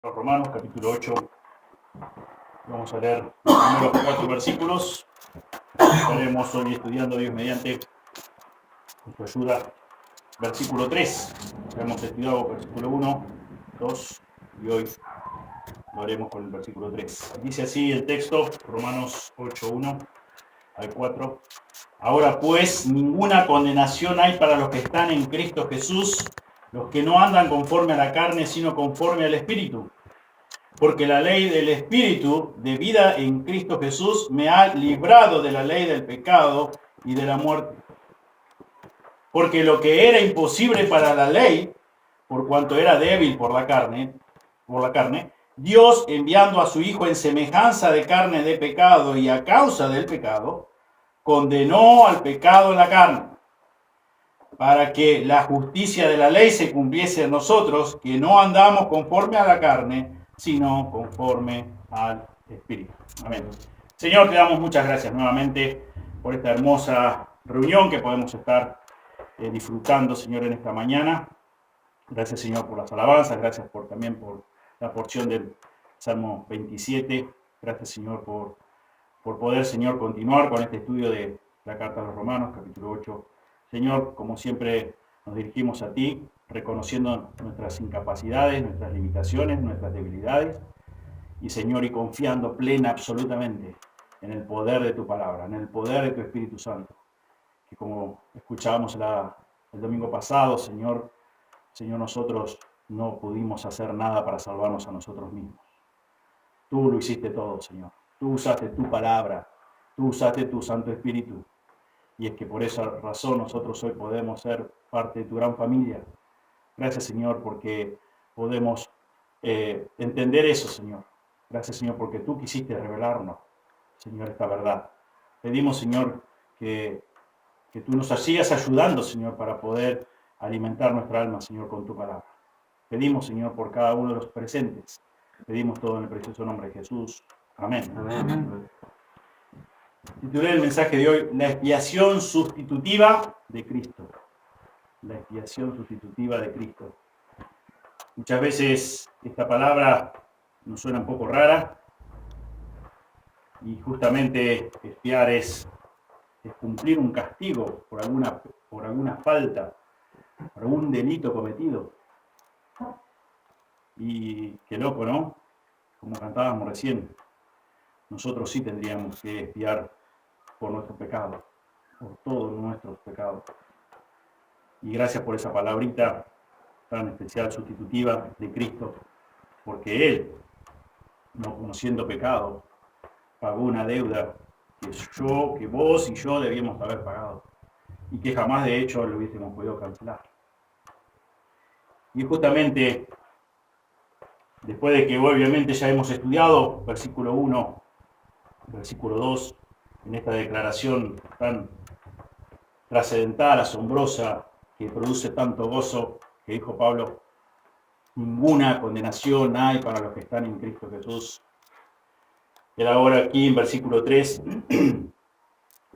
Los Romanos, capítulo 8. Vamos a leer los primeros 4 versículos. Estaremos hoy estudiando, Dios mediante, con su ayuda, versículo 3. Hemos estudiado versículo 1, 2 y hoy lo haremos con el versículo 3. Dice así el texto, Romanos 8, 1 al 4. Ahora pues, ninguna condenación hay para los que están en Cristo Jesús, los que no andan conforme a la carne, sino conforme al Espíritu. Porque la ley del Espíritu de vida en Cristo Jesús me ha librado de la ley del pecado y de la muerte. Porque lo que era imposible para la ley, por cuanto era débil por la carne, Dios, enviando a su Hijo en semejanza de carne de pecado y a causa del pecado, condenó al pecado en la carne, para que la justicia de la ley se cumpliese en nosotros, que no andamos conforme a la carne, sino conforme al Espíritu. Amén. Señor, te damos muchas gracias nuevamente por esta hermosa reunión que podemos estar disfrutando, Señor, en esta mañana. Gracias, Señor, por las alabanzas. Gracias también por la porción del Salmo 27. Gracias, Señor, por poder, Señor, continuar con este estudio de la Carta a los Romanos, capítulo 8. Señor, como siempre nos dirigimos a ti, reconociendo nuestras incapacidades, nuestras limitaciones, nuestras debilidades, y Señor, y confiando plena, absolutamente, en el poder de tu palabra, en el poder de tu Espíritu Santo, que como escuchábamos el domingo pasado, Señor, nosotros no pudimos hacer nada para salvarnos a nosotros mismos. Tú lo hiciste todo, Señor. Tú usaste tu palabra, tú usaste tu Santo Espíritu. Y es que por esa razón nosotros hoy podemos ser parte de tu gran familia. Gracias, Señor, porque podemos entender eso, Señor. Gracias, Señor, porque tú quisiste revelarnos, Señor, esta verdad. Pedimos, Señor, que tú nos sigas ayudando, Señor, para poder alimentar nuestra alma, Señor, con tu palabra. Pedimos, Señor, por cada uno de los presentes. Pedimos todo en el precioso nombre de Jesús. Amén. Amén. Titulé el mensaje de hoy, la expiación sustitutiva de Cristo. La expiación sustitutiva de Cristo. Muchas veces esta palabra nos suena un poco rara y justamente expiar es cumplir un castigo por alguna falta, por algún delito cometido. Y qué loco, ¿no? Como cantábamos recién, nosotros sí tendríamos que expiar por nuestro pecado, por todos nuestros pecados. Y gracias por esa palabrita tan especial, sustitutiva de Cristo, porque Él, no conociendo pecado, pagó una deuda que vos y yo debíamos haber pagado, y que jamás de hecho lo hubiésemos podido cancelar. Y justamente, después de que obviamente ya hemos estudiado versículo 1, versículo 2, en esta declaración tan trascendental, asombrosa, que produce tanto gozo, que dijo Pablo, ninguna condenación hay para los que están en Cristo Jesús. Él ahora aquí en versículo 3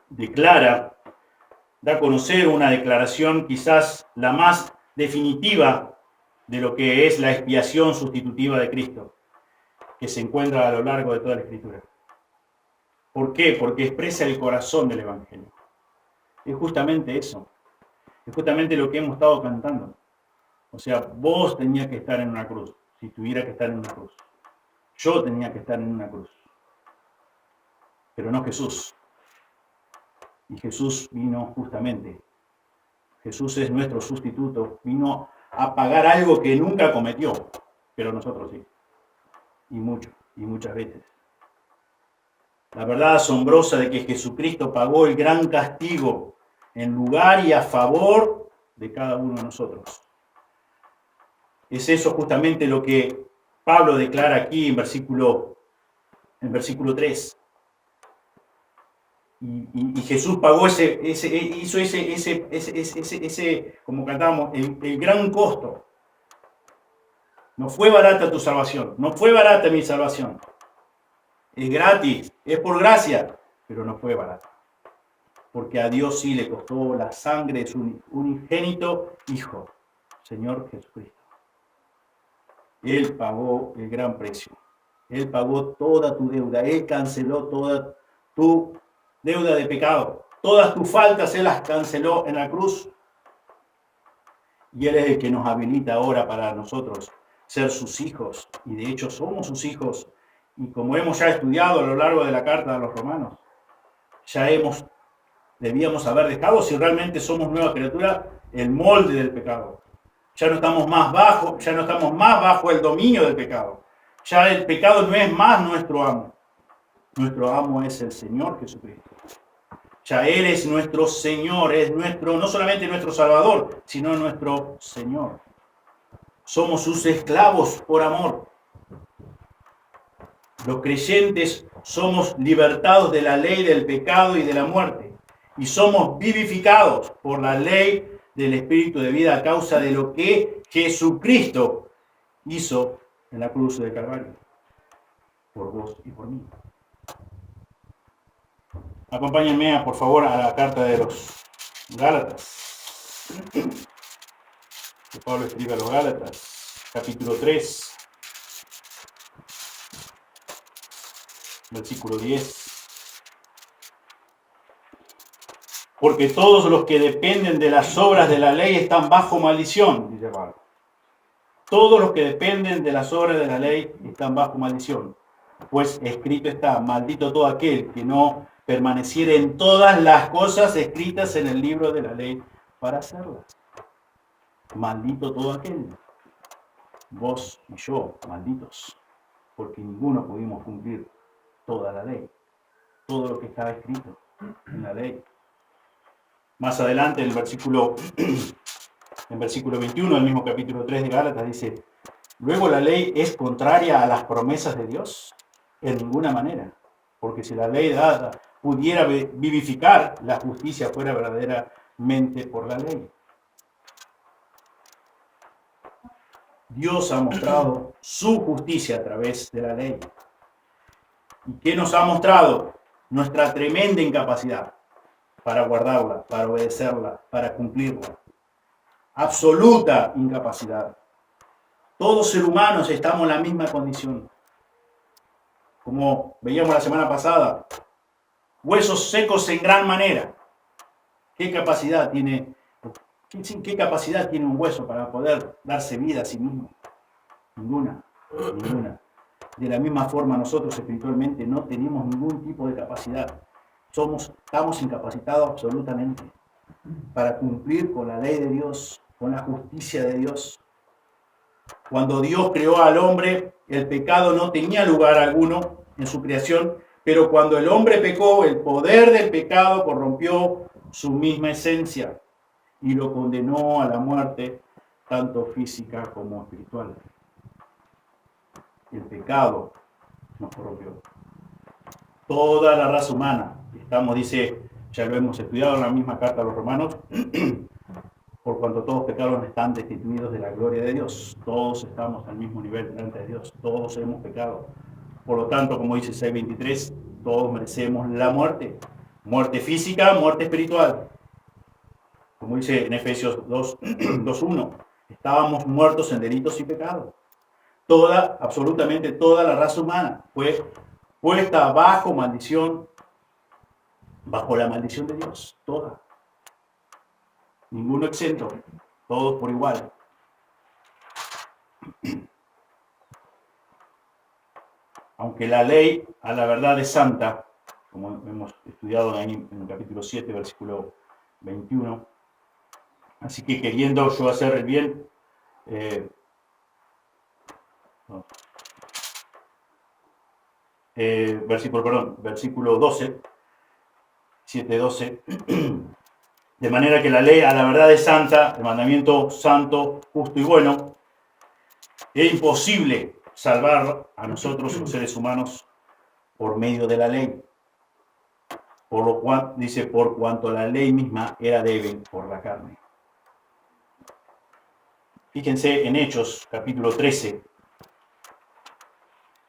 da a conocer una declaración quizás la más definitiva de lo que es la expiación sustitutiva de Cristo, que se encuentra a lo largo de toda la Escritura. ¿Por qué? Porque expresa el corazón del Evangelio. Es justamente eso. Es justamente lo que hemos estado cantando. O sea, vos tenías que estar en una cruz, si tuviera que estar en una cruz. Yo tenía que estar en una cruz. Pero no Jesús. Y Jesús vino justamente. Jesús es nuestro sustituto. Vino a pagar algo que nunca cometió. Pero nosotros sí. Y muchas veces. La verdad asombrosa de que Jesucristo pagó el gran castigo en lugar y a favor de cada uno de nosotros. Es eso justamente lo que Pablo declara aquí en versículo 3. Y Jesús pagó hizo ese, como cantamos, el gran costo. No fue barata tu salvación, no fue barata mi salvación. Es gratis, es por gracia, pero no fue barata. Porque a Dios sí le costó la sangre de su unigénito Hijo, Señor Jesucristo. Él pagó el gran precio. Él pagó toda tu deuda. Él canceló toda tu deuda de pecado. Todas tus faltas Él las canceló en la cruz. Y Él es el que nos habilita ahora para nosotros ser sus hijos. Y de hecho somos sus hijos. Y como hemos ya estudiado a lo largo de la carta de los romanos, debíamos haber dejado, si realmente somos nueva criatura, el molde del pecado. Ya no estamos más bajo el dominio del pecado. Ya el pecado no es más nuestro amo. Nuestro amo es el Señor Jesucristo. Ya Él es nuestro Señor, es no solamente nuestro Salvador, sino nuestro Señor. Somos sus esclavos por amor. Los creyentes somos libertados de la ley del pecado y de la muerte. Y somos vivificados por la ley del Espíritu de vida a causa de lo que Jesucristo hizo en la cruz de Calvario. Por vos y por mí. Acompáñenme, por favor, a la carta de los Gálatas. Que Pablo escribe a los Gálatas, capítulo 3, versículo 10. Porque todos los que dependen de las obras de la ley están bajo maldición, dice Pablo. Todos los que dependen de las obras de la ley están bajo maldición. Pues escrito está, maldito todo aquel que no permaneciera en todas las cosas escritas en el libro de la ley para hacerlas. Maldito todo aquel. Vos y yo, malditos, porque ninguno pudimos cumplir toda la ley, todo lo que estaba escrito en la ley. Más adelante, en el versículo 21 del mismo capítulo 3 de Gálatas, dice: luego la ley es contraria a las promesas de Dios, en ninguna manera, porque si la ley dada pudiera vivificar, la justicia fuera verdaderamente por la ley. Dios ha mostrado su justicia a través de la ley. ¿Y qué nos ha mostrado? Nuestra tremenda incapacidad para guardarla, para obedecerla, para cumplirla. Absoluta incapacidad. Todos seres humanos estamos en la misma condición. Como veíamos la semana pasada, huesos secos en gran manera. ¿Qué capacidad tiene un hueso para poder darse vida a sí mismo? Ninguna. De la misma forma, nosotros espiritualmente no tenemos ningún tipo de capacidad. Estamos incapacitados absolutamente para cumplir con la ley de Dios, con la justicia de Dios. Cuando Dios creó al hombre, el pecado no tenía lugar alguno en su creación, pero cuando el hombre pecó, el poder del pecado corrompió su misma esencia y lo condenó a la muerte, tanto física como espiritual. El pecado nos corrompió. Toda la raza humana, ya lo hemos estudiado en la misma carta a los romanos, por cuanto todos pecaron están destituidos de la gloria de Dios. Todos estamos al mismo nivel delante de Dios. Todos hemos pecado. Por lo tanto, como dice 6:23, todos merecemos la muerte. Muerte física, muerte espiritual. Como dice en Efesios 2:1, estábamos muertos en delitos y pecados. Absolutamente toda la raza humana fue puesta bajo maldición, bajo la maldición de Dios. Toda. Ninguno exento, todos por igual. Aunque la ley a la verdad es santa, como hemos estudiado ahí en el capítulo 7, versículo 21, así que queriendo yo hacer el bien, versículo 12, 7:12, de manera que la ley a la verdad es santa, el mandamiento santo, justo y bueno, es imposible salvar a nosotros los seres humanos por medio de la ley. Por lo cual, dice, por cuanto la ley misma era débil por la carne. Fíjense en Hechos, capítulo 13.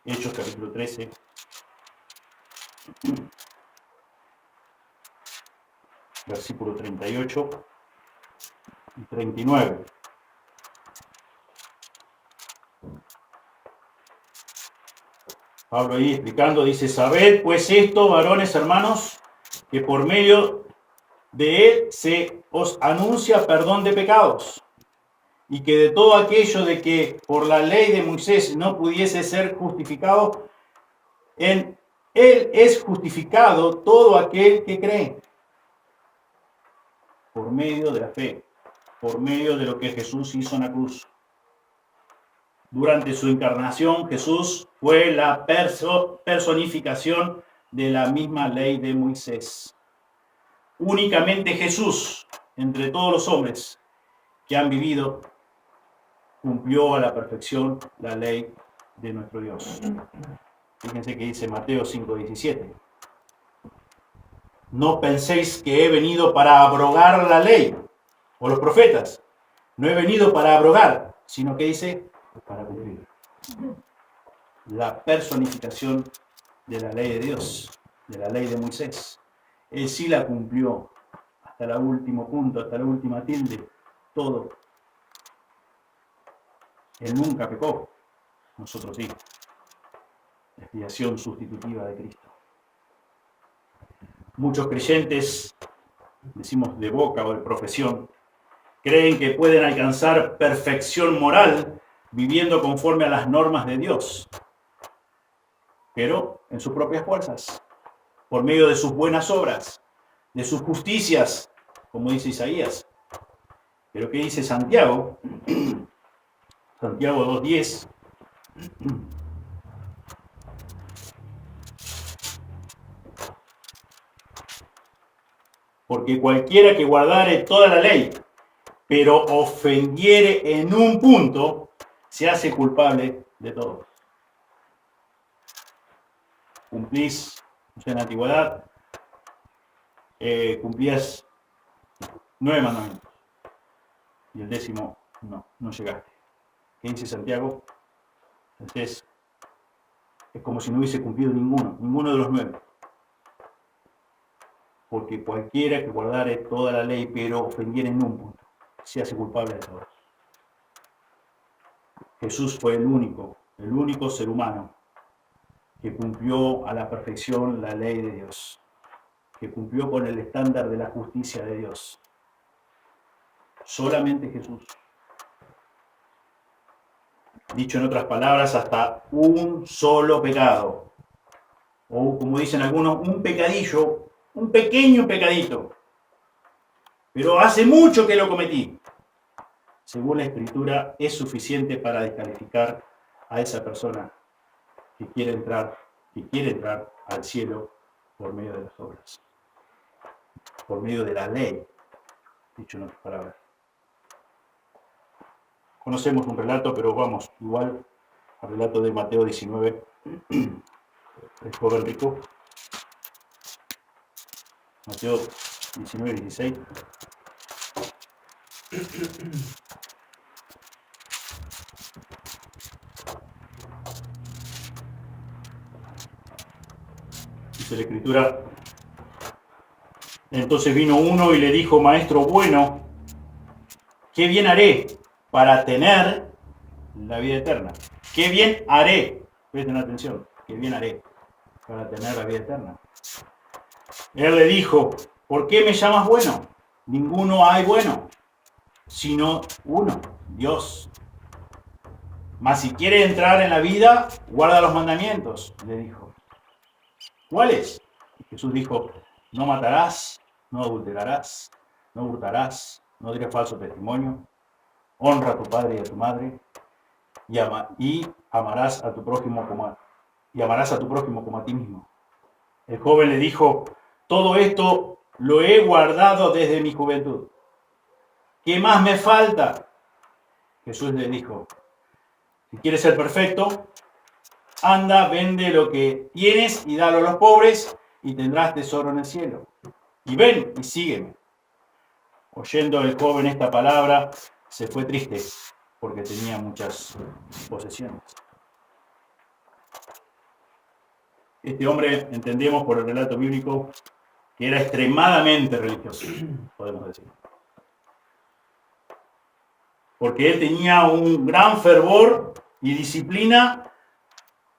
Hechos, capítulo 13. Versículo 38 y 39. Pablo ahí explicando, dice, sabed pues esto, varones hermanos, que por medio de él se os anuncia perdón de pecados, y que de todo aquello de que por la ley de Moisés no pudiese ser justificado, en él es justificado todo aquel que cree, por medio de la fe, por medio de lo que Jesús hizo en la cruz. Durante su encarnación, Jesús fue la personificación de la misma ley de Moisés. Únicamente Jesús, entre todos los hombres que han vivido, cumplió a la perfección la ley de nuestro Dios. Fíjense que dice Mateo 5:17. No penséis que he venido para abrogar la ley o los profetas. No he venido para abrogar, sino que dice para cumplir. La personificación de la ley de Dios, de la ley de Moisés. Él sí la cumplió hasta el último punto, hasta la última tilde, todo. Él nunca pecó, nosotros sí. La expiación sustitutiva de Cristo. Muchos creyentes, decimos de boca o de profesión, creen que pueden alcanzar perfección moral viviendo conforme a las normas de Dios, pero en sus propias fuerzas, por medio de sus buenas obras, de sus justicias, como dice Isaías. Pero ¿qué dice Santiago? Santiago 2:10. Porque cualquiera que guardare toda la ley, pero ofendiere en un punto, se hace culpable de todo. Cumplís, no sé, en la antigüedad, cumplías 9 mandamientos. Y el 10º, no llegaste. ¿Qué dice Santiago? Entonces, es como si no hubiese cumplido ninguno de los 9. Porque cualquiera que guardare toda la ley, pero ofendiere en un punto, se hace culpable de todo. Jesús fue el único ser humano que cumplió a la perfección la ley de Dios, que cumplió con el estándar de la justicia de Dios. Solamente Jesús. Dicho en otras palabras, hasta un solo pecado, o como dicen algunos, un pecadillo, un pequeño pecadito, pero hace mucho que lo cometí. Según la Escritura, es suficiente para descalificar a esa persona que quiere entrar al cielo por medio de las obras, por medio de la ley, dicho en otras palabras. Conocemos un relato, pero vamos igual al relato de Mateo 19, el joven rico. Mateo 19, 16. Dice la Escritura: entonces vino uno y le dijo, maestro bueno, ¿qué bien haré para tener la vida eterna? ¿Qué bien haré? Presten atención, ¿qué bien haré para tener la vida eterna? Él le dijo, ¿por qué me llamas bueno? Ninguno hay bueno, sino uno, Dios. Mas si quiere entrar en la vida, guarda los mandamientos, le dijo. ¿Cuáles? Jesús dijo, no matarás, no adulterarás, no hurtarás, no dirás falso testimonio, honra a tu padre y a tu madre, y amarás a tu prójimo como a ti mismo. El joven le dijo, todo esto lo he guardado desde mi juventud. ¿Qué más me falta? Jesús le dijo, si quieres ser perfecto, anda, vende lo que tienes y dalo a los pobres y tendrás tesoro en el cielo. Y ven y sígueme. Oyendo el joven esta palabra, se fue triste porque tenía muchas posesiones. Este hombre, entendemos por el relato bíblico, que era extremadamente religioso, podemos decir. Porque él tenía un gran fervor y disciplina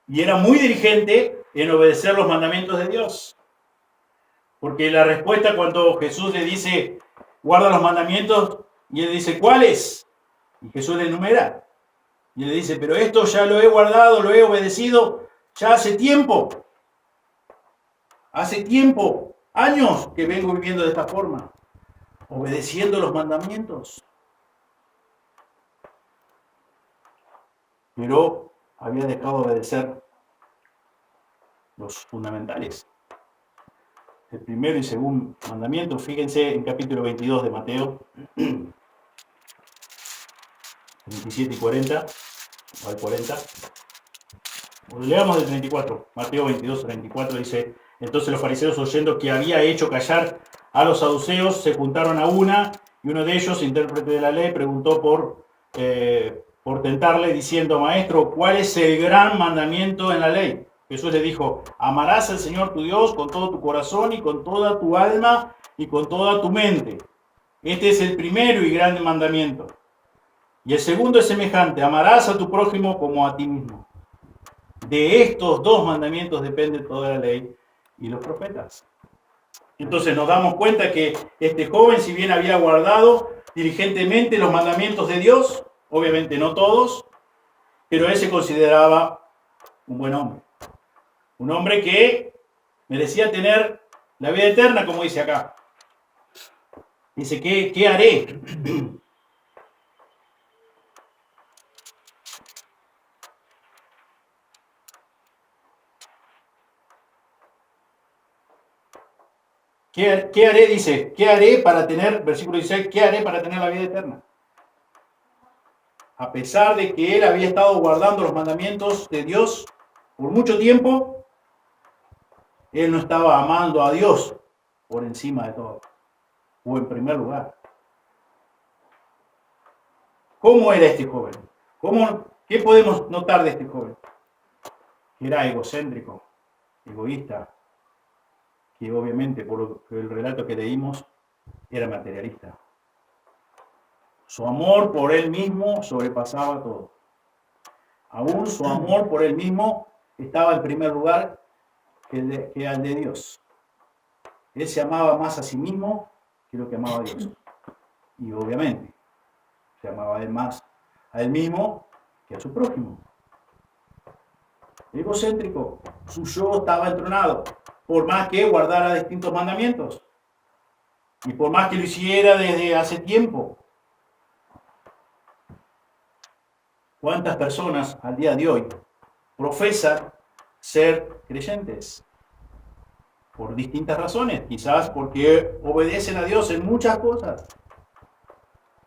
y era muy diligente en obedecer los mandamientos de Dios. Porque la respuesta cuando Jesús le dice, guarda los mandamientos, y él dice, ¿cuáles? Y Jesús le enumera. Y él le dice, pero esto ya lo he guardado, lo he obedecido ya hace tiempo. Hace tiempo, años que vengo viviendo de esta forma, obedeciendo los mandamientos. Pero había dejado de obedecer los fundamentales. El primero y segundo mandamiento, fíjense en capítulo 22 de Mateo, 27 y 40, o al 40. Leamos del 34, Mateo 22, 34 dice, entonces los fariseos, oyendo que había hecho callar a los saduceos, se juntaron a una, y uno de ellos, intérprete de la ley, preguntó por tentarle, diciendo, maestro, ¿cuál es el gran mandamiento en la ley? Jesús le dijo, amarás al Señor tu Dios con todo tu corazón y con toda tu alma y con toda tu mente. Este es el primero y grande mandamiento. Y el segundo es semejante, amarás a tu prójimo como a ti mismo. De estos dos mandamientos depende toda la ley y los profetas. Entonces nos damos cuenta que este joven, si bien había guardado diligentemente los mandamientos de Dios, obviamente no todos, pero él se consideraba un buen hombre. Un hombre que merecía tener la vida eterna, como dice acá. Dice, ¿qué haré? ¿Qué haré? Dice, ¿qué haré para tener, versículo 16, ¿qué haré para tener la vida eterna? A pesar de que él había estado guardando los mandamientos de Dios por mucho tiempo, él no estaba amando a Dios por encima de todo, o en primer lugar. ¿Cómo era este joven? ¿Qué podemos notar de este joven? Que era egocéntrico, egoísta, que obviamente por el relato que leímos era materialista. Su amor por él mismo sobrepasaba todo. Aún su amor por él mismo estaba en primer lugar que al de Dios. Él se amaba más a sí mismo que lo que amaba a Dios. Y obviamente se amaba más a él mismo que a su prójimo. Egocéntrico, su yo estaba entronado, por más que guardara distintos mandamientos y por más que lo hiciera desde hace tiempo. ¿Cuántas personas al día de hoy profesan ser creyentes? Por distintas razones, quizás porque obedecen a Dios en muchas cosas.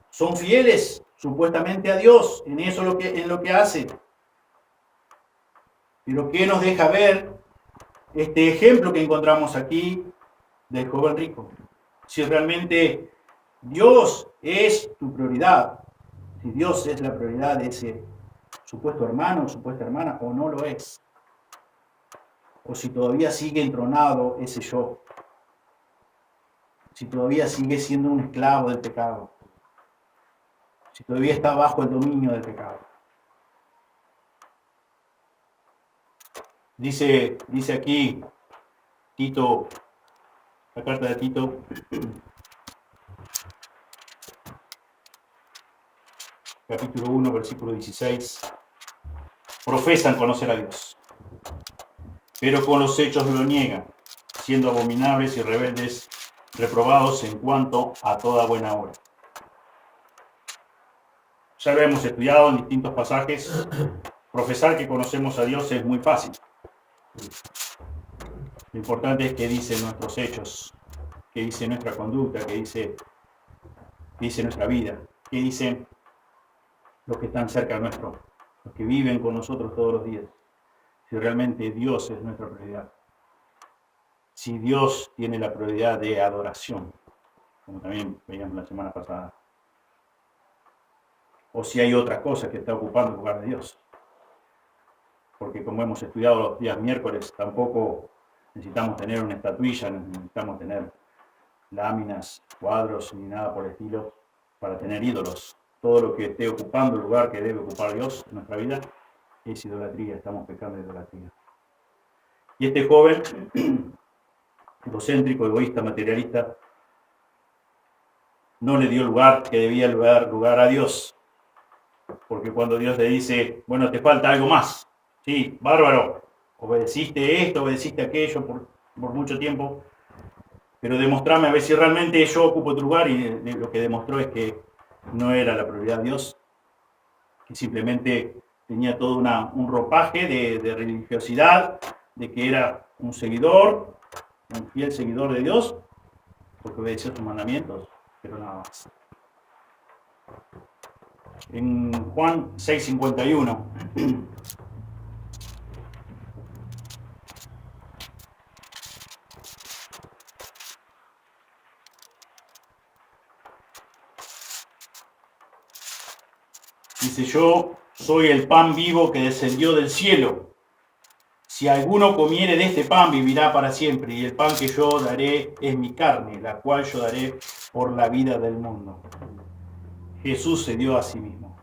Son fieles supuestamente a Dios en eso en lo que hacen. Pero ¿qué nos deja ver este ejemplo que encontramos aquí del joven rico? Si realmente Dios es tu prioridad, si Dios es la prioridad de ese supuesto hermano o supuesta hermana, o no lo es. O si todavía sigue entronado ese yo. Si todavía sigue siendo un esclavo del pecado. Si todavía está bajo el dominio del pecado. Dice aquí Tito, la carta de Tito, capítulo 1, versículo 16. Profesan conocer a Dios, pero con los hechos lo niegan, siendo abominables y rebeldes, reprobados en cuanto a toda buena obra. Ya lo hemos estudiado en distintos pasajes. Profesar que conocemos a Dios es muy fácil. Lo importante es qué dicen nuestros hechos, qué dice nuestra conducta, qué dice nuestra vida, qué dicen los que están cerca nuestro, los que viven con nosotros todos los días. Si realmente Dios es nuestra prioridad. Si Dios tiene la prioridad de adoración, como también veíamos la semana pasada. O si hay otra cosa que está ocupando el lugar de Dios. Porque como hemos estudiado los días miércoles, tampoco necesitamos tener una estatuilla, necesitamos tener láminas, cuadros, ni nada por el estilo, para tener ídolos. Todo lo que esté ocupando el lugar que debe ocupar Dios en nuestra vida es idolatría, estamos pecando de idolatría. Y este joven, egocéntrico, egoísta, materialista, no le dio lugar que debía dar lugar a Dios. Porque cuando Dios le dice, bueno, te falta algo más, sí, bárbaro, obedeciste esto, obedeciste aquello por mucho tiempo, pero demostrame a ver si realmente yo ocupo tu lugar, y lo que demostró es que no era la prioridad de Dios, que simplemente tenía todo un ropaje de religiosidad, de que era un seguidor, un fiel seguidor de Dios, porque obedecía sus mandamientos, pero nada más. En Juan 6:51 dice: yo soy el pan vivo que descendió del cielo. Si alguno comiere de este pan, vivirá para siempre, y el pan que yo daré es mi carne, la cual yo daré por la vida del mundo. Jesús se dio a sí mismo.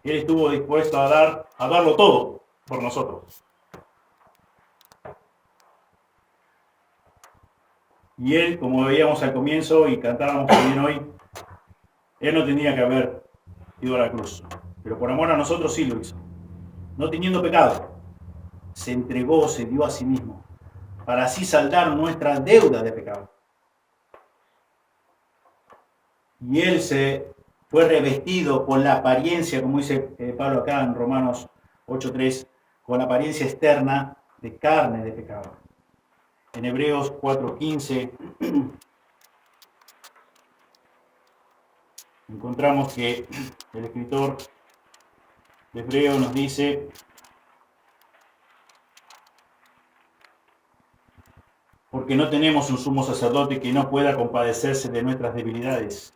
Él estuvo dispuesto a darlo todo por nosotros. Y él, como veíamos al comienzo y cantábamos también hoy, él no tenía que haber ido a la cruz, pero por amor a nosotros sí lo hizo. No teniendo pecado, se entregó, se dio a sí mismo, para así saldar nuestra deuda de pecado. Y él se fue revestido con la apariencia, como dice Pablo acá en Romanos 8:3, con la apariencia externa de carne de pecado. En Hebreos 4:15 encontramos que el escritor de Hebreo nos dice: porque no tenemos un sumo sacerdote que no pueda compadecerse de nuestras debilidades,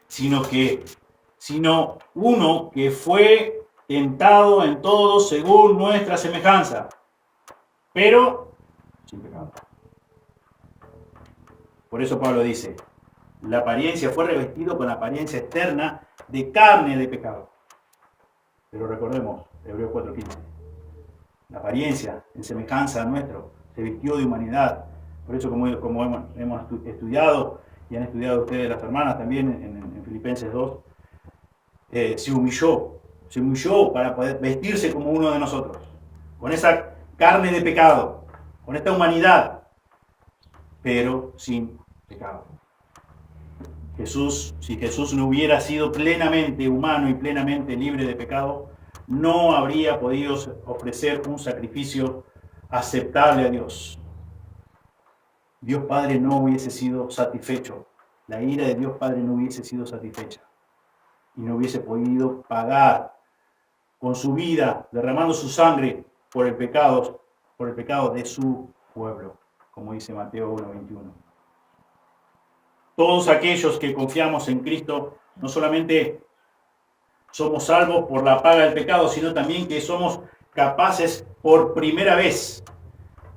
sino uno que fue tentado en todo según nuestra semejanza, pero sin pecado. Por eso Pablo dice: la apariencia fue revestido con la apariencia externa de carne de pecado. Pero recordemos, Hebreos 4:15, la apariencia en semejanza a nuestro se vistió de humanidad. Por eso, como hemos estudiado, y han estudiado ustedes las hermanas también en Filipenses 2, se humilló para poder vestirse como uno de nosotros, con esa carne de pecado, con esta humanidad, pero sin pecado. Si Jesús no hubiera sido plenamente humano y plenamente libre de pecado, no habría podido ofrecer un sacrificio aceptable a Dios. Dios Padre no hubiese sido satisfecho. La ira de Dios Padre no hubiese sido satisfecha. Y no hubiese podido pagar con su vida, derramando su sangre por el pecado de su pueblo, como dice Mateo 1:21. Todos aquellos que confiamos en Cristo, no solamente somos salvos por la paga del pecado, sino también que somos capaces por primera vez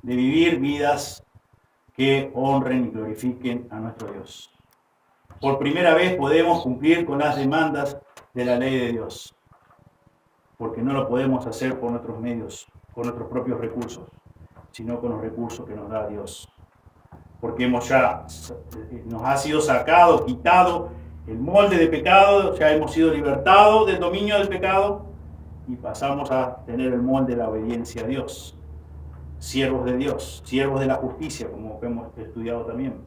de vivir vidas que honren y glorifiquen a nuestro Dios. Por primera vez podemos cumplir con las demandas de la ley de Dios, porque no lo podemos hacer por nuestros medios, con nuestros propios recursos, sino con los recursos que nos da Dios. Porque nos ha sido sacado, quitado el molde de pecado, ya hemos sido libertados del dominio del pecado y pasamos a tener el molde de la obediencia a Dios. Siervos de Dios, siervos de la justicia, como hemos estudiado también.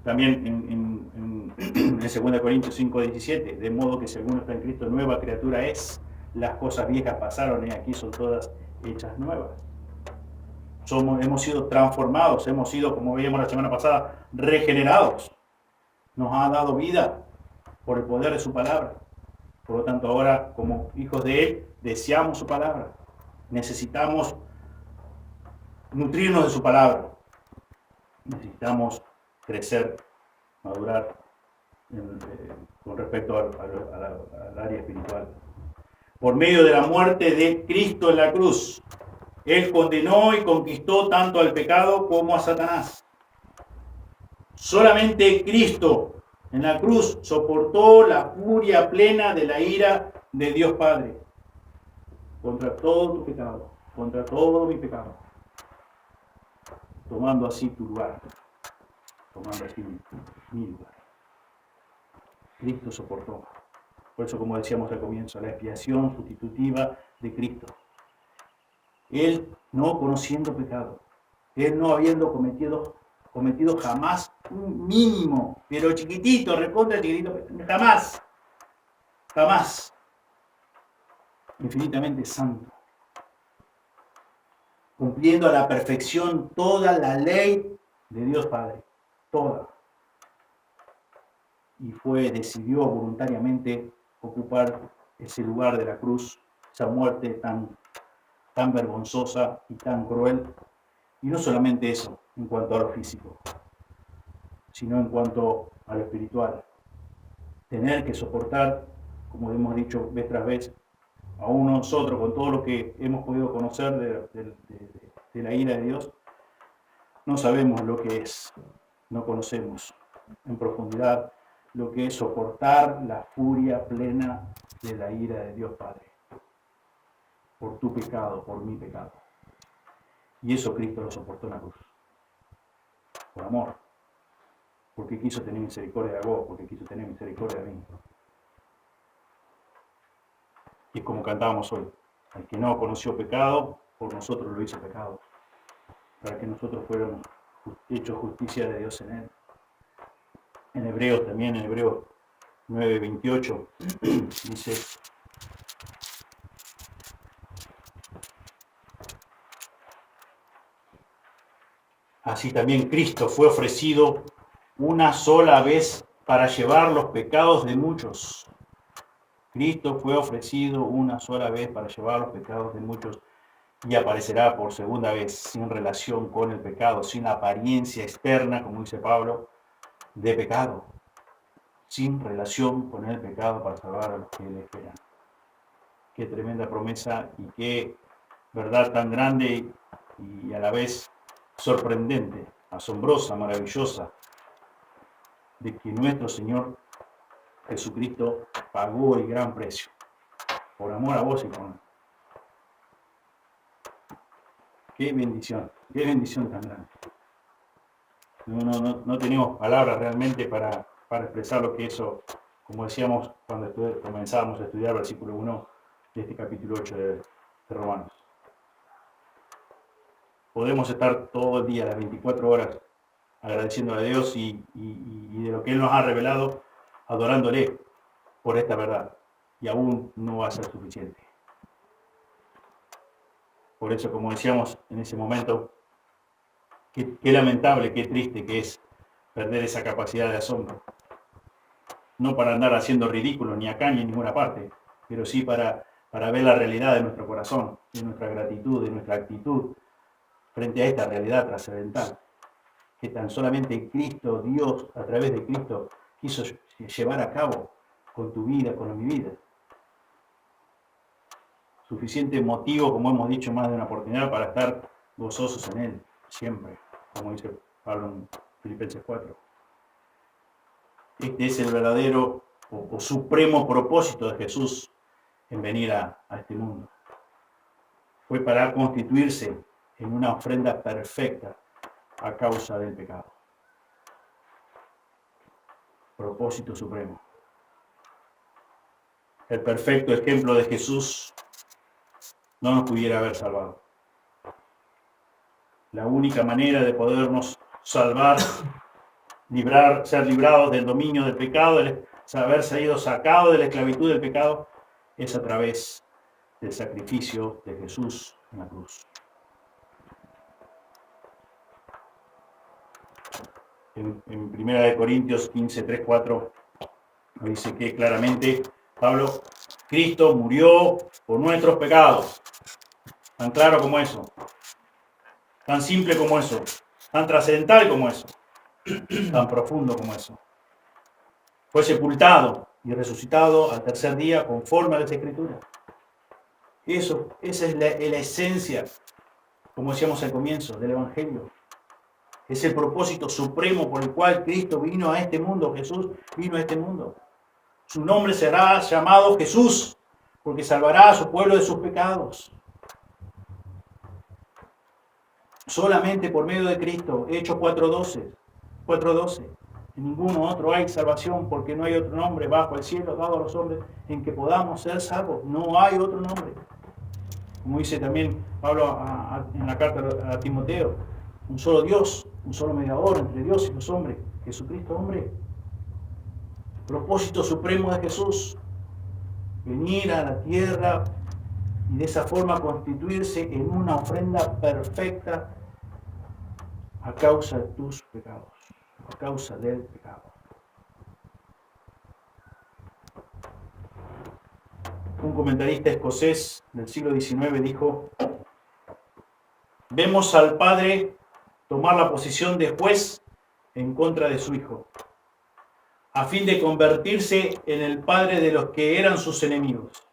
También en 2 Corintios 5:17, de modo que si alguno está en Cristo, nueva criatura es. Las cosas viejas pasaron y aquí son todas hechas nuevas. Hemos sido transformados, hemos sido, como veíamos la semana pasada, regenerados. Nos ha dado vida por el poder de su palabra. Por lo tanto, ahora, como hijos de Él, deseamos su palabra. Necesitamos nutrirnos de su palabra. Necesitamos crecer, madurar con respecto al área espiritual. Por medio de la muerte de Cristo en la cruz, Él condenó y conquistó tanto al pecado como a Satanás. Solamente Cristo en la cruz soportó la furia plena de la ira de Dios Padre. contra todo tu pecado, contra todo mi pecado, tomando así tu lugar, tomando así mi lugar. Cristo soportó. Por eso, como decíamos al comienzo, la expiación sustitutiva de Cristo. Él no conociendo pecado, Él no habiendo cometido jamás un mínimo, pero chiquitito, recontra chiquitito, jamás, infinitamente santo, cumpliendo a la perfección toda la ley de Dios Padre, toda. Y decidió voluntariamente ocupar ese lugar de la cruz, esa muerte tan vergonzosa y tan cruel. Y no solamente eso, en cuanto a lo físico, sino en cuanto a lo espiritual. Tener que soportar, como hemos dicho vez tras vez, aún nosotros, con todo lo que hemos podido conocer de la ira de Dios, no sabemos lo que es, no conocemos en profundidad lo que es soportar la furia plena de la ira de Dios Padre, por tu pecado, por mi pecado. Y eso Cristo lo soportó en la cruz, por amor, porque quiso tener misericordia de vos, porque quiso tener misericordia de mí. Y como cantábamos hoy, al que no conoció pecado, por nosotros lo hizo pecado, para que nosotros fuéramos hechos justicia de Dios en él. En Hebreos también, en Hebreos 9:28, dice: así también Cristo fue ofrecido una sola vez para llevar los pecados de muchos. Cristo fue ofrecido una sola vez para llevar los pecados de muchos y aparecerá por segunda vez sin relación con el pecado, sin apariencia externa, como dice Pablo, de pecado, sin relación con el pecado para salvar a los que le esperan. Qué tremenda promesa y qué verdad tan grande y a la vez sorprendente, asombrosa, maravillosa, de que nuestro Señor Jesucristo pagó el gran precio por amor a vos y por mí. Qué bendición tan grande. No tenemos palabras realmente para expresar lo que eso, como decíamos cuando comenzábamos a estudiar el versículo 1 de este capítulo 8 de Romanos. Podemos estar todo el día, las 24 horas, agradeciendo a Dios y de lo que Él nos ha revelado, adorándole por esta verdad. Y aún no va a ser suficiente. Por eso, como decíamos en ese momento, qué lamentable, qué triste que es perder esa capacidad de asombro. No para andar haciendo ridículo ni acá ni en ninguna parte, pero sí para ver la realidad de nuestro corazón, de nuestra gratitud, de nuestra actitud frente a esta realidad trascendental, que tan solamente Cristo, Dios, a través de Cristo, quiso llevar a cabo con tu vida, con mi vida. Suficiente motivo, como hemos dicho más de una oportunidad, para estar gozosos en Él, siempre, como dice Pablo en Filipenses 4. Este es el verdadero o supremo propósito de Jesús en venir a este mundo. Fue para constituirse en una ofrenda perfecta a causa del pecado. Propósito supremo. El perfecto ejemplo de Jesús no nos pudiera haber salvado. La única manera de podernos salvar, ser librados del dominio del pecado, haber sido sacados de la esclavitud del pecado, es a través del sacrificio de Jesús en la cruz. En 1 Corintios 15, 3, 4, nos dice que claramente Pablo: Cristo murió por nuestros pecados. Tan claro como eso, tan simple como eso, tan trascendental como eso, tan profundo como eso. Fue sepultado y resucitado al tercer día conforme a las Escrituras. Esa es la esencia, como decíamos al comienzo, del Evangelio. Es el propósito supremo por el cual Cristo vino a este mundo, Jesús vino a este mundo. Su nombre será llamado Jesús, porque salvará a su pueblo de sus pecados. Solamente por medio de Cristo. Hechos 4:12. En ninguno otro hay salvación, porque no hay otro nombre bajo el cielo dado a los hombres en que podamos ser salvos. No hay otro nombre. Como dice también Pablo en la carta a Timoteo, un solo Dios, un solo mediador entre Dios y los hombres, Jesucristo hombre. Propósito supremo de Jesús, venir a la tierra y de esa forma constituirse en una ofrenda perfecta a causa de tus pecados, a causa del pecado. Un comentarista escocés del siglo XIX dijo: vemos al Padre tomar la posición de juez en contra de su Hijo, a fin de convertirse en el Padre de los que eran sus enemigos.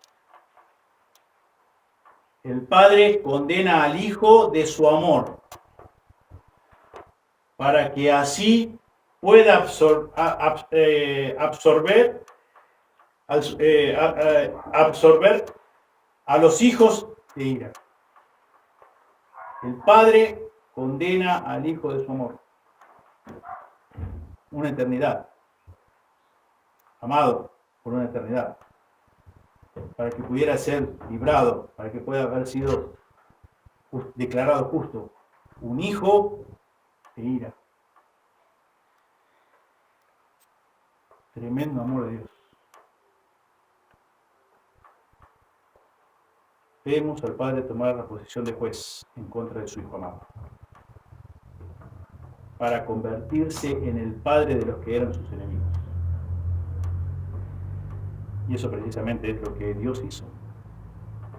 El Padre condena al Hijo de su amor, para que así pueda absorber a los hijos de ira. El Padre condena al Hijo de su amor. Una eternidad. Amado por una eternidad. Para que pudiera ser librado, para que pueda haber sido declarado justo. Un hijo de ira. Tremendo amor de Dios. Vemos al Padre tomar la posición de juez en contra de su Hijo amado, para convertirse en el Padre de los que eran sus enemigos. Y eso precisamente es lo que Dios hizo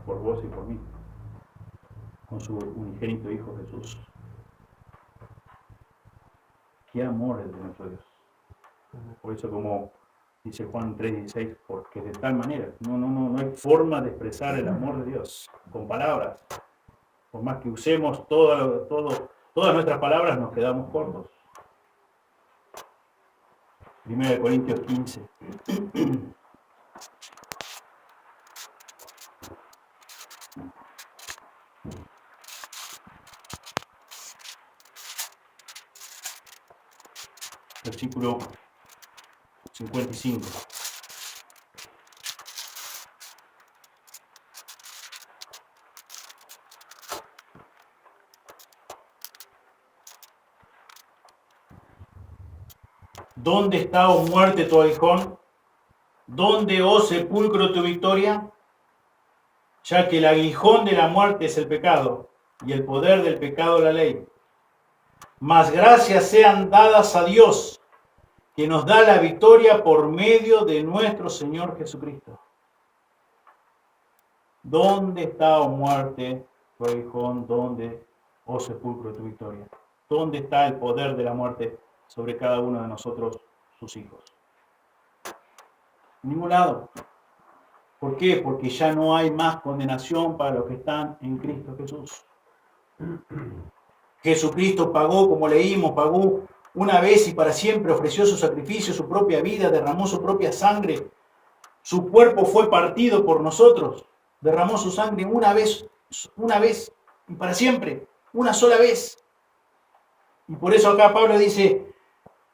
por vos y por mí, con su unigénito Hijo Jesús. Qué amor es de nuestro Dios. Por eso, como dice Juan 3:16, porque de tal manera, no hay forma de expresar el amor de Dios con palabras. Por más que usemos todas nuestras palabras, nos quedamos cortos. 1 Corintios 15. Versículo 55. ¿Dónde está, oh muerte, tu aguijón? ¿Dónde, oh sepulcro, tu victoria? Ya que el aguijón de la muerte es el pecado, y el poder del pecado la ley. Mas gracias sean dadas a Dios, que nos da la victoria por medio de nuestro Señor Jesucristo. ¿Dónde está, oh muerte, tu aguijón? ¿Dónde, oh sepulcro, tu victoria? ¿Dónde está el poder de la muerte sobre cada uno de nosotros, sus hijos? En ningún lado. ¿Por qué? Porque ya no hay más condenación para los que están en Cristo Jesús. Jesucristo pagó, como leímos, pagó una vez y para siempre, ofreció su sacrificio, su propia vida, derramó su propia sangre. Su cuerpo fue partido por nosotros, derramó su sangre una vez y para siempre, una sola vez. Y por eso acá Pablo dice,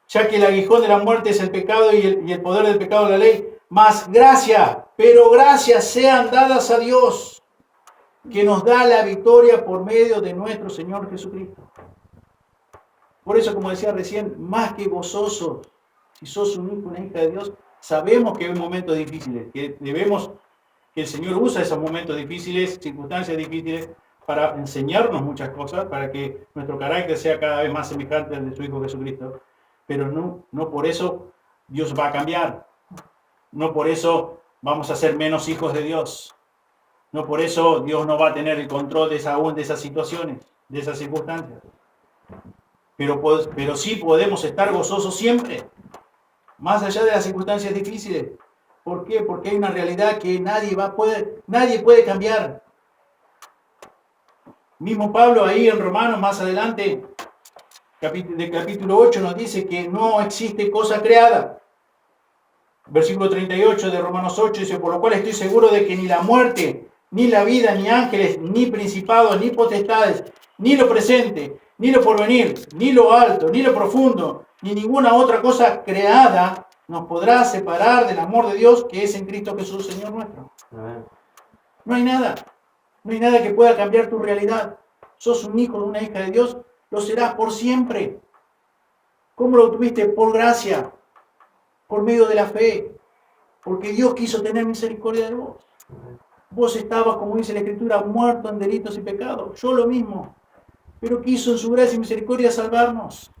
ya que el aguijón de la muerte es el pecado y el poder del pecado de la ley, mas pero gracias sean dadas a Dios, que nos da la victoria por medio de nuestro Señor Jesucristo. Por eso, como decía recién, más que gozosos, si sos un hijo, una hija de Dios, sabemos que hay momentos difíciles, que el Señor usa esos momentos difíciles, circunstancias difíciles, para enseñarnos muchas cosas, para que nuestro carácter sea cada vez más semejante al de su Hijo Jesucristo. Pero no por eso Dios va a cambiar. No por eso vamos a ser menos hijos de Dios. No por eso Dios no va a tener el control de esas situaciones, de esas circunstancias. Pero sí podemos estar gozosos siempre, más allá de las circunstancias difíciles. ¿Por qué? Porque hay una realidad que nadie puede cambiar. Mismo Pablo ahí en Romanos, más adelante, del capítulo 8, nos dice que no existe cosa creada Versículo 38 de Romanos 8 dice, por lo cual estoy seguro de que ni la muerte, ni la vida, ni ángeles, ni principados, ni potestades, ni lo presente, ni lo porvenir, ni lo alto, ni lo profundo, ni ninguna otra cosa creada nos podrá separar del amor de Dios que es en Cristo Jesús, Señor nuestro. Amén. No hay nada. No hay nada que pueda cambiar tu realidad. Sos un hijo, una hija de Dios, lo serás por siempre. ¿Cómo lo obtuviste? Por gracia, por medio de la fe, porque Dios quiso tener misericordia de vos. Vos estabas, como dice la Escritura, muerto en delitos y pecados. Yo lo mismo. Pero quiso en su gracia y misericordia salvarnos.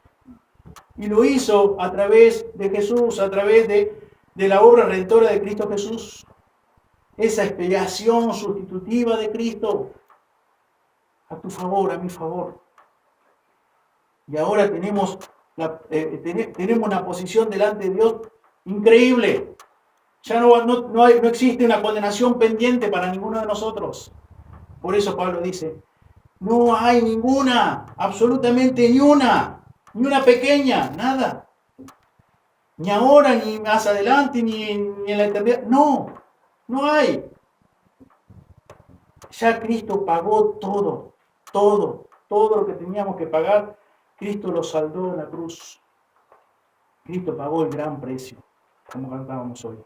Y lo hizo a través de Jesús, a través de la obra redentora de Cristo Jesús. Esa expiación sustitutiva de Cristo. A tu favor, a mi favor. Y ahora tenemos una posición delante de Dios increíble. Ya no existe una condenación pendiente para ninguno de nosotros. Por eso Pablo dice, no hay ninguna, absolutamente ni una pequeña, nada. Ni ahora, ni más adelante, ni en la eternidad. No hay. Ya Cristo pagó todo lo que teníamos que pagar. Cristo lo saldó en la cruz. Cristo pagó el gran precio, como cantábamos hoy.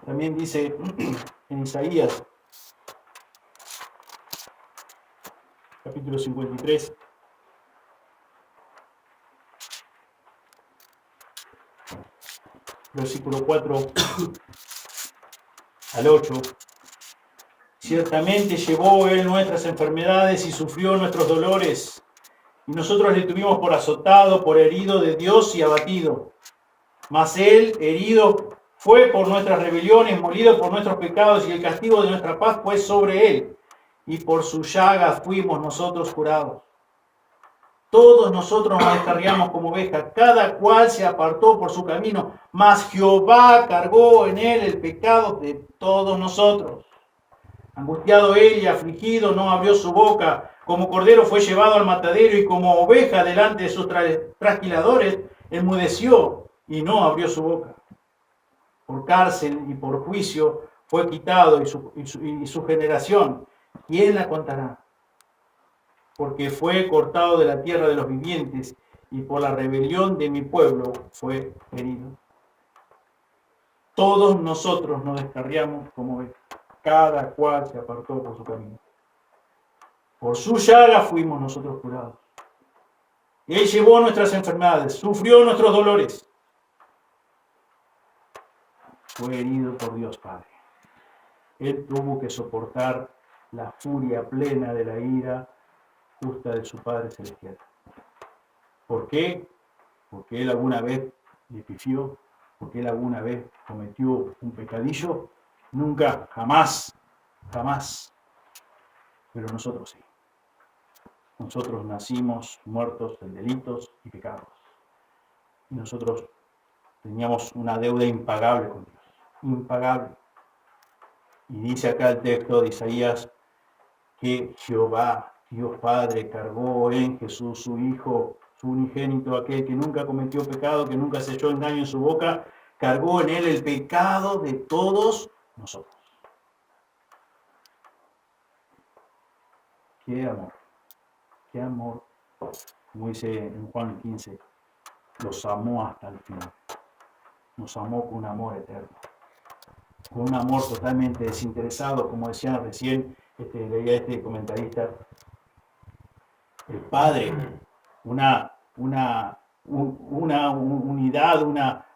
También dice en Isaías, capítulo 53, versículo 4 al 8. Ciertamente llevó Él nuestras enfermedades y sufrió nuestros dolores, y nosotros le tuvimos por azotado, por herido de Dios y abatido. Mas Él, herido, fue por nuestras rebeliones, molido por nuestros pecados, y el castigo de nuestra paz fue sobre Él, y por su llaga fuimos nosotros curados. Todos nosotros nos descarriamos como ovejas, cada cual se apartó por su camino, mas Jehová cargó en Él el pecado de todos nosotros. Angustiado Él y afligido, no abrió su boca. Como cordero fue llevado al matadero, y como oveja delante de sus trasquiladores, enmudeció y no abrió su boca. Por cárcel y por juicio fue quitado, y su generación, ¿quién la contará? Porque fue cortado de la tierra de los vivientes, y por la rebelión de mi pueblo fue herido. Todos nosotros nos descarriamos como ovejas, cada cual se apartó por su camino. Por su llaga fuimos nosotros curados. Él llevó nuestras enfermedades, sufrió nuestros dolores. Fue herido por Dios Padre. Él tuvo que soportar la furia plena de la ira justa de su Padre Celestial. ¿Por qué? Porque Él alguna vez le pifió, porque Él alguna vez cometió un pecadillo. Nunca, jamás. Pero nosotros sí. Nosotros nacimos muertos en delitos y pecados. Y nosotros teníamos una deuda impagable con Dios. Impagable. Y dice acá el texto de Isaías que Jehová, Dios Padre, cargó en Jesús, su Hijo, su unigénito, aquel que nunca cometió pecado, que nunca se echó engaño en su boca, cargó en Él el pecado de todos nosotros. ¡Qué amor! ¡Qué amor! Como dice en Juan 15, los amó hasta el final. Nos amó con un amor eterno. Con un amor totalmente desinteresado, como decía recién, leía este comentarista. El Padre, una unidad,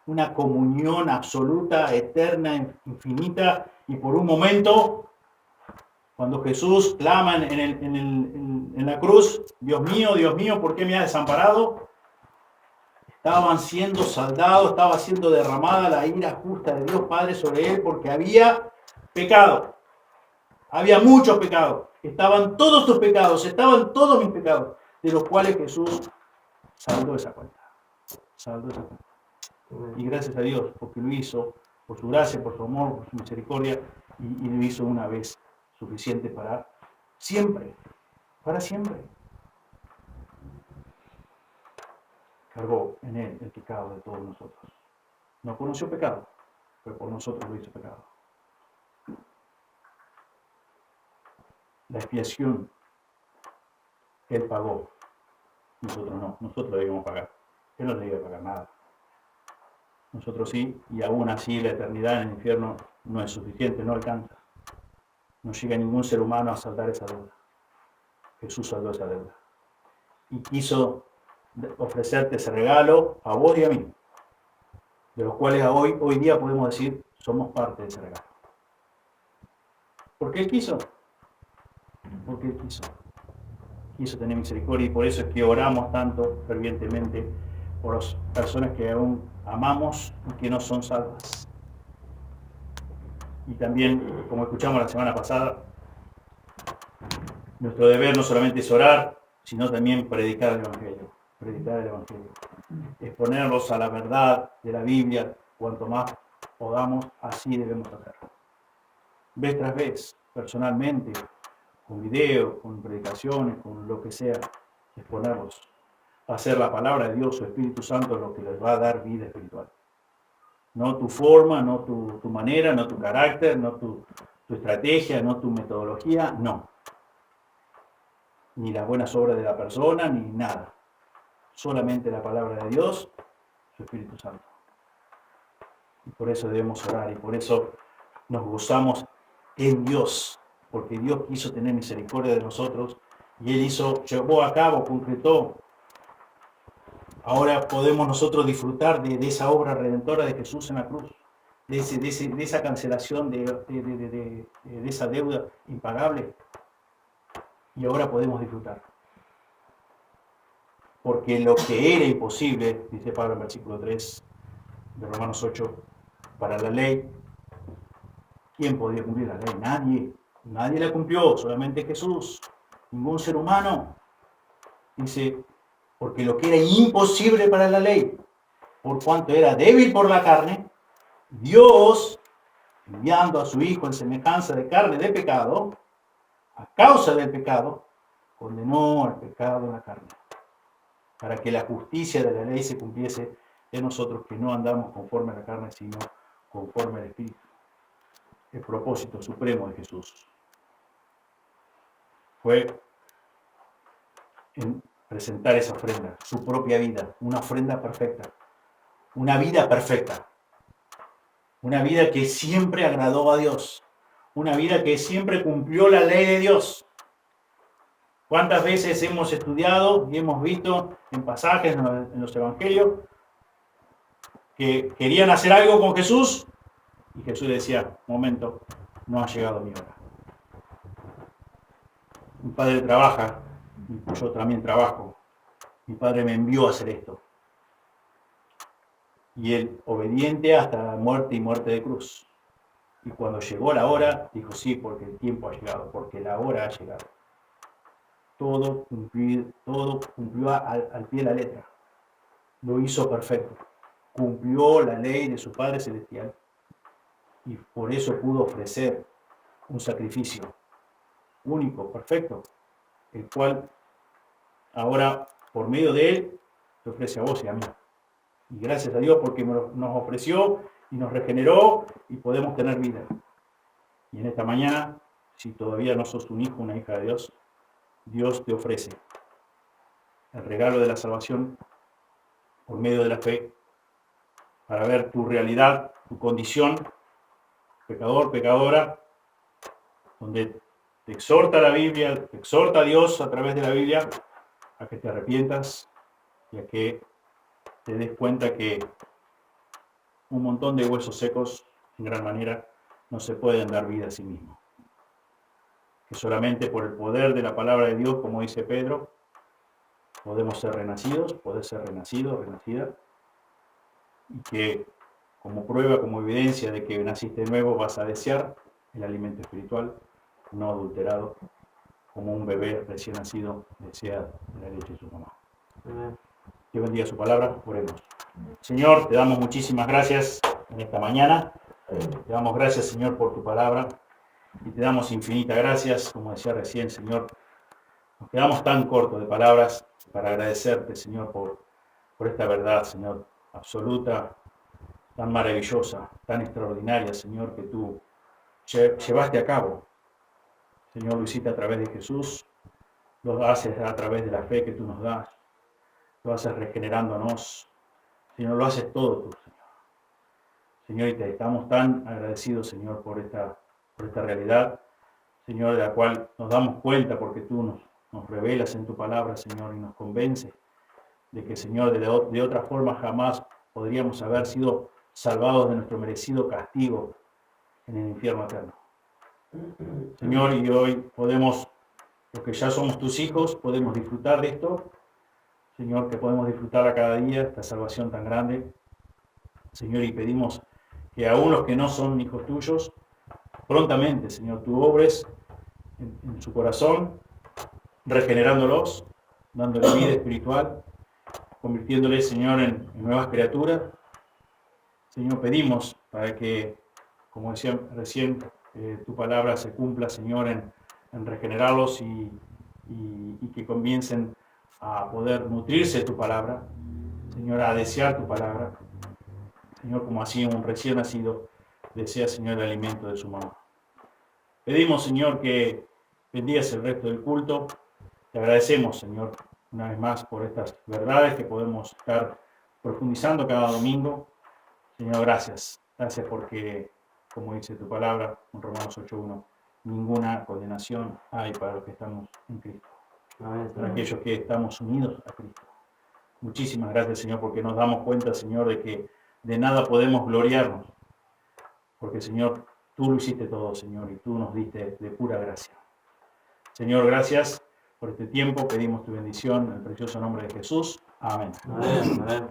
una comunión absoluta, eterna, infinita, y por un momento, cuando Jesús clama en la cruz, Dios mío, ¿por qué me has desamparado? Estaban siendo saldados, estaba siendo derramada la ira justa de Dios Padre sobre él, porque había pecado. Había muchos pecados. Estaban todos tus pecados, estaban todos mis pecados, de los cuales Jesús saldó esa cuenta. Y gracias a Dios, porque lo hizo, por su gracia, por su amor, por su misericordia, y lo hizo una vez suficiente para siempre. Para siempre. Cargó en Él el pecado de todos nosotros. No conoció pecado, pero por nosotros lo hizo pecado. La expiación, Él pagó. Nosotros no, nosotros debíamos pagar. Él no debía pagar nada. Nosotros sí, y aún así la eternidad en el infierno no es suficiente, no alcanza. No llega ningún ser humano a saldar esa deuda. Jesús saldó esa deuda. Y quiso ofrecerte ese regalo a vos y a mí, de los cuales hoy día podemos decir, somos parte de ese regalo. ¿Por qué Él quiso? Porque Él quiso tener misericordia, y por eso es que oramos tanto fervientemente por las personas que aún amamos y que no son salvas. Y también, como escuchamos la semana pasada, nuestro deber no solamente es orar, sino también predicar el Evangelio. Predicar el Evangelio. Exponerlos a la verdad de la Biblia, cuanto más podamos, así debemos hacerlo. Vez tras vez, personalmente, con videos, con predicaciones, con lo que sea, exponerlos. Hacer la palabra de Dios, su Espíritu Santo, lo que les va a dar vida espiritual. No tu forma, no tu manera, no tu carácter, no tu estrategia, no tu metodología, no. Ni las buenas obras de la persona, ni nada. Solamente la palabra de Dios, su Espíritu Santo. Y por eso debemos orar, y por eso nos gozamos en Dios, porque Dios quiso tener misericordia de nosotros, y Él llevó a cabo, concretó. Ahora podemos nosotros disfrutar de esa obra redentora de Jesús en la cruz, de esa cancelación de esa deuda impagable. Y ahora podemos disfrutar. Porque lo que era imposible, dice Pablo en versículo 3 de Romanos 8, para la ley, ¿quién podía cumplir la ley? Nadie. Nadie la cumplió, solamente Jesús. Ningún ser humano. Dice, porque lo que era imposible para la ley, por cuanto era débil por la carne, Dios, enviando a su Hijo en semejanza de carne de pecado, a causa del pecado, condenó al pecado en la carne, para que la justicia de la ley se cumpliese en nosotros, que no andamos conforme a la carne, sino conforme al Espíritu. El propósito supremo de Jesús fue en presentar esa ofrenda, su propia vida, una ofrenda perfecta, una vida perfecta, una vida que siempre agradó a Dios, una vida que siempre cumplió la ley de Dios. ¿Cuántas veces hemos estudiado y hemos visto en pasajes en los evangelios que querían hacer algo con Jesús y Jesús decía, momento, no ha llegado mi hora? Mi padre trabaja, yo también trabajo. Mi padre me envió a hacer esto. Y él, obediente hasta la muerte y muerte de cruz. Y cuando llegó la hora, dijo, sí, porque el tiempo ha llegado, porque la hora ha llegado. Todo cumplió al pie de la letra. Lo hizo perfecto. Cumplió la ley de su Padre Celestial. Y por eso pudo ofrecer un sacrificio único, perfecto, el cual ahora, por medio de él, te ofrece a vos y a mí. Y gracias a Dios porque nos ofreció y nos regeneró y podemos tener vida. Y en esta mañana, si todavía no sos un hijo, una hija de Dios, Dios te ofrece el regalo de la salvación por medio de la fe para ver tu realidad, tu condición, pecador, pecadora, donde te exhorta la Biblia, te exhorta a Dios a través de la Biblia a que te arrepientas y a que te des cuenta que un montón de huesos secos, en gran manera, no se pueden dar vida a sí mismos. Que solamente por el poder de la palabra de Dios, como dice Pedro, podemos ser renacidos, podés ser renacido, renacida, y que como prueba, como evidencia de que naciste de nuevo, vas a desear el alimento espiritual, no adulterado, como un bebé recién nacido desea la leche de su mamá. Dios bendiga su palabra, oremos. Señor, te damos muchísimas gracias en esta mañana. Te damos gracias, Señor, por tu palabra. Y te damos infinitas gracias, como decía recién, Señor. Nos quedamos tan cortos de palabras para agradecerte, Señor, por esta verdad, Señor, absoluta, tan maravillosa, tan extraordinaria, Señor, que tú llevaste a cabo. Señor, lo hiciste a través de Jesús, lo haces a través de la fe que tú nos das, lo haces regenerándonos. Señor, lo haces todo tú, Señor. Señor, y te estamos tan agradecidos, Señor, por esta realidad, Señor, de la cual nos damos cuenta porque tú nos revelas en tu palabra, Señor, y nos convences de que, Señor, de otra forma jamás podríamos haber sido salvados de nuestro merecido castigo en el infierno eterno. Señor, y hoy podemos, los que ya somos tus hijos, podemos disfrutar de esto. Señor, que podemos disfrutar a cada día esta salvación tan grande. Señor, y pedimos que aún los que no son hijos tuyos, prontamente, Señor, tú obres en su corazón, regenerándolos, dándole vida espiritual, convirtiéndoles, Señor, en nuevas criaturas. Señor, pedimos para que, como decía recién, tu palabra se cumpla, Señor, en regenerarlos y que comiencen a poder nutrirse de tu palabra, Señor, a desear tu palabra, Señor, como así un recién nacido desea, Señor, el alimento de su mamá. Pedimos, Señor, que bendigas el resto del culto. Te agradecemos, Señor, una vez más por estas verdades que podemos estar profundizando cada domingo. Señor, gracias. Gracias porque, como dice tu palabra en Romanos 8:1, ninguna condenación hay para los que estamos en Cristo. Para aquellos que estamos unidos a Cristo. Muchísimas gracias, Señor, porque nos damos cuenta, Señor, de que de nada podemos gloriarnos. Porque, Señor, tú lo hiciste todo, Señor, y tú nos diste de pura gracia. Señor, gracias por este tiempo. Pedimos tu bendición en el precioso nombre de Jesús. Amén. Amén.